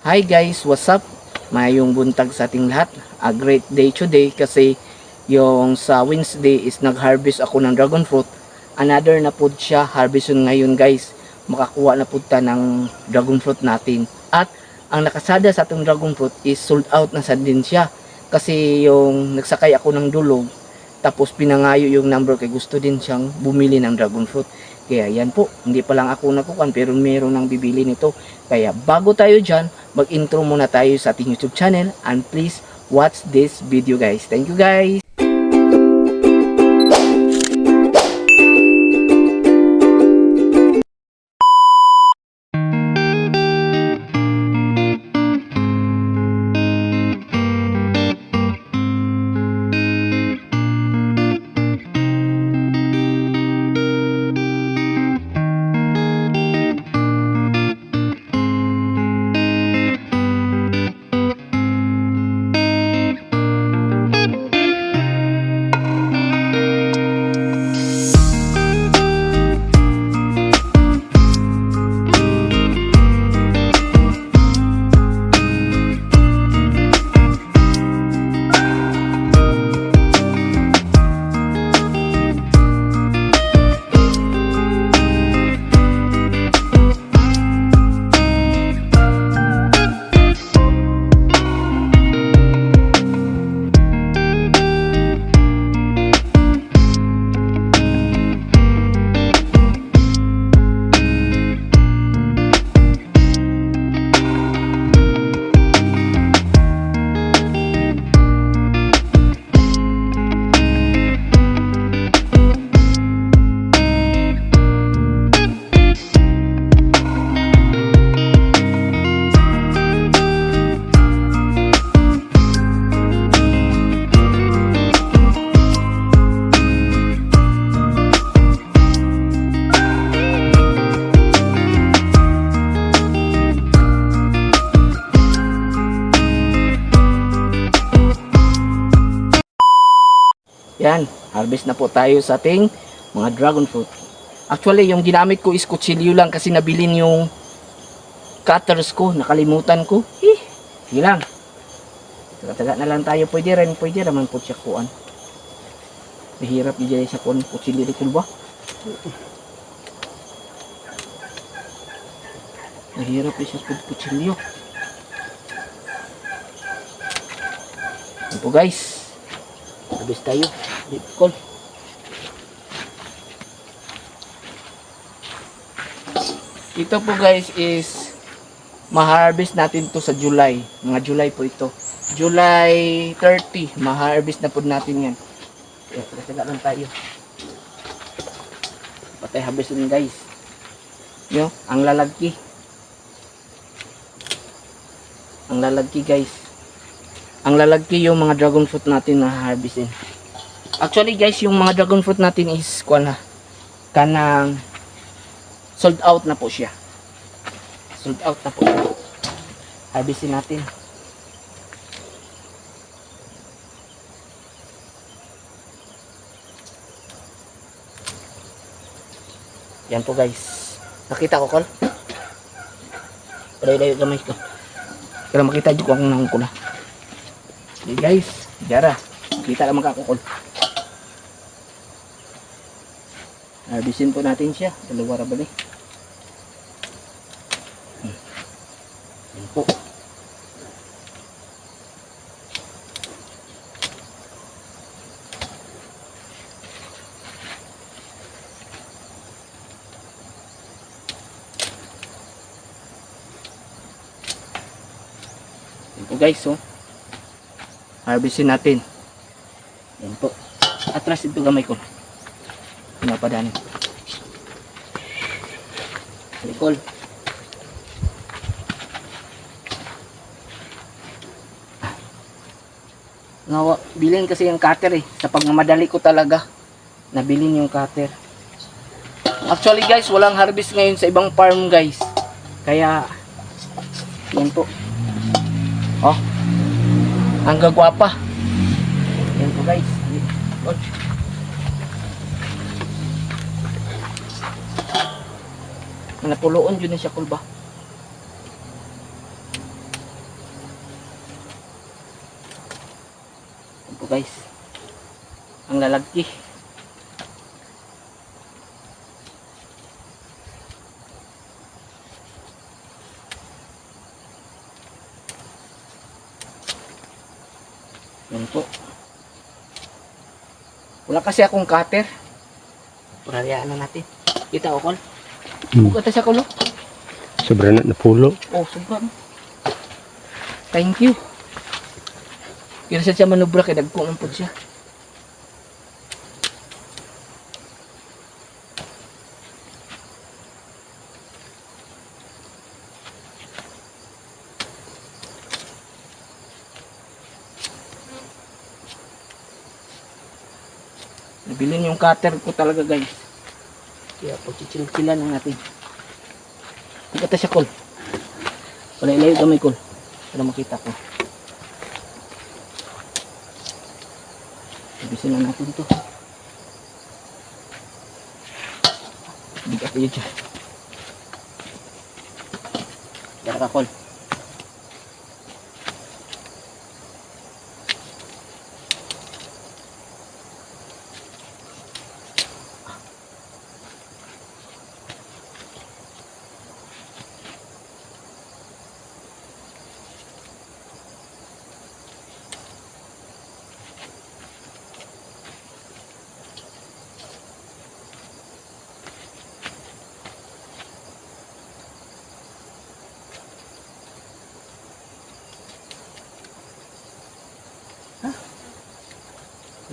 Hi guys, what's up? Mayong buntag sa ating lahat. A great day today kasi yung sa Wednesday is nag-harvest ako ng dragon fruit. Another na po siya harveston ngayon guys. Makakuha na po ta ng dragon fruit natin. At ang nakasada sa atong dragon fruit is sold out na sa din siya. Kasi yung nagsakay ako ng dulog, tapos pinangayo yung number kay gusto din siyang bumili ng dragon fruit. Kaya yan po, hindi pa lang ako nakukan pero meron nang bibili nito. Kaya bago tayo dyan, mag-intro muna tayo sa ating YouTube channel and please watch this video guys. Thank you guys! Yan, harvest na po tayo sa ating mga dragon fruit. Actually, yung ginamit ko is kutsilyo lang kasi nabilin yung cutters ko. Nakalimutan ko. Sige lang. Taga-taga na lang tayo. Pwede naman po siya kuan. Mahirap di sa kuan. Kutsilyo dito ba? Mahirap di siya kutsilyo. Yan po guys. Harvest tayo. Call. Ito po guys is ma-harvest natin to sa July. Mga July po ito. July 30. Ma-harvest na po natin yan. Kaya taga lang tayo. Patay harvest din guys. Yo, ang lalagki. Ang lalagki guys. Ang lalagki yung mga dragon fruit natin na harvestin. Actually guys, yung mga dragon fruit natin is kanang sold out na po siya. Sold out na po. Harvestin natin. Yan po guys. Nakita ko kol. Padayo gamay ko. Kaya makita dito ko ang nangkula. Okay guys, jara. Kita naman kakukol. Harvestin po natin siya. Dalawa ra ba ni? Yan po. Yan po guys, oh. Harvestin natin. Yan po. Atras ito gamay ko. Pinapadaan. Likol. Nawa, bilhin kasi yung cutter eh. Sa pagmamadali ko talaga, nabilin yung cutter. Actually guys, walang harvest ngayon sa ibang farm guys. Kaya, yan po. Oh, ang gagwapa. Yan po guys. Oh. Napuloon yun na siya kulba. po guys. Ang lalagki. Yan po. Wala kasi akong cutter. Parayaan na natin. Kita o kol. Bukata siya kol. Sobra na napulo. Oh, sobra. Thank you. Kira siya manubra kay dagko man pud siya. Nabilin yung cutter ko talaga guys. Kaya po chichil-chilan lang natin. Bukata siya kol. Wala ilayo gamay kol. Para makita ko. Ibisin na natin ito. Bigat yun siya. Dara ka kol.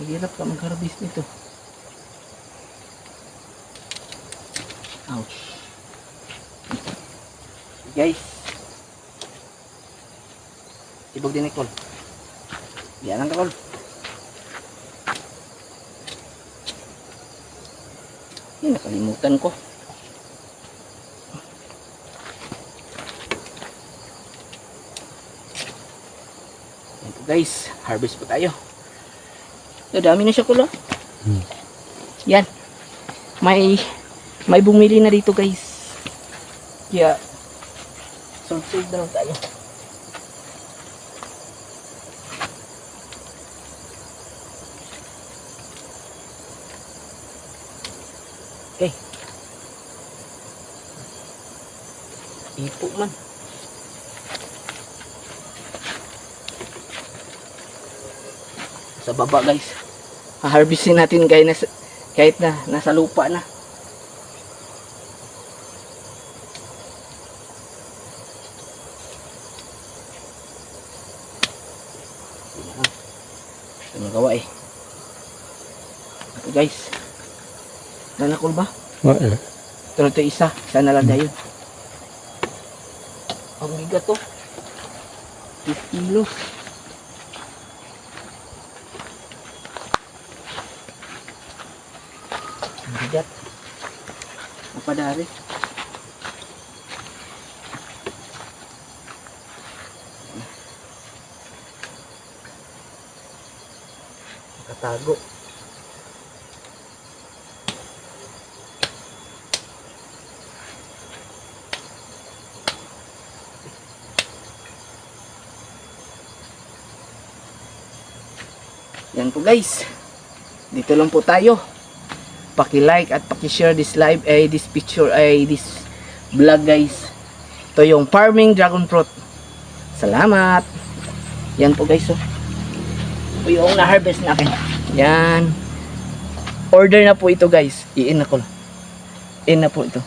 Mahirap ka mag-harvest nito. Ouch. Guys. Ibog din ni Col. Yan ang Col. Yan, nakalimutan ko. Yan po guys. Harvest po tayo. Dami na siya kulo. Yan. May bumili na dito guys. Kaya sunod na lang tayo. Okay. Ipo man. Sa baba guys. Ha-harvestin natin kahit na nasa lupa na. Ito magawa eh. Ito guys. Nanakol ba? Wala. Ito na ito isa. Isa na lang tayo. Ang bigat to. 50 kilos. Bigat. Napadari. Nakatago. Yan po guys. Dito lang po tayo. Paki-like at paki-share this live this picture this vlog guys. Ito yung farming dragon fruit. Salamat. Yan po guys oh. Ito yung na-harvest natin. Yan. Order na po ito guys. I-in na ko. In na po ito.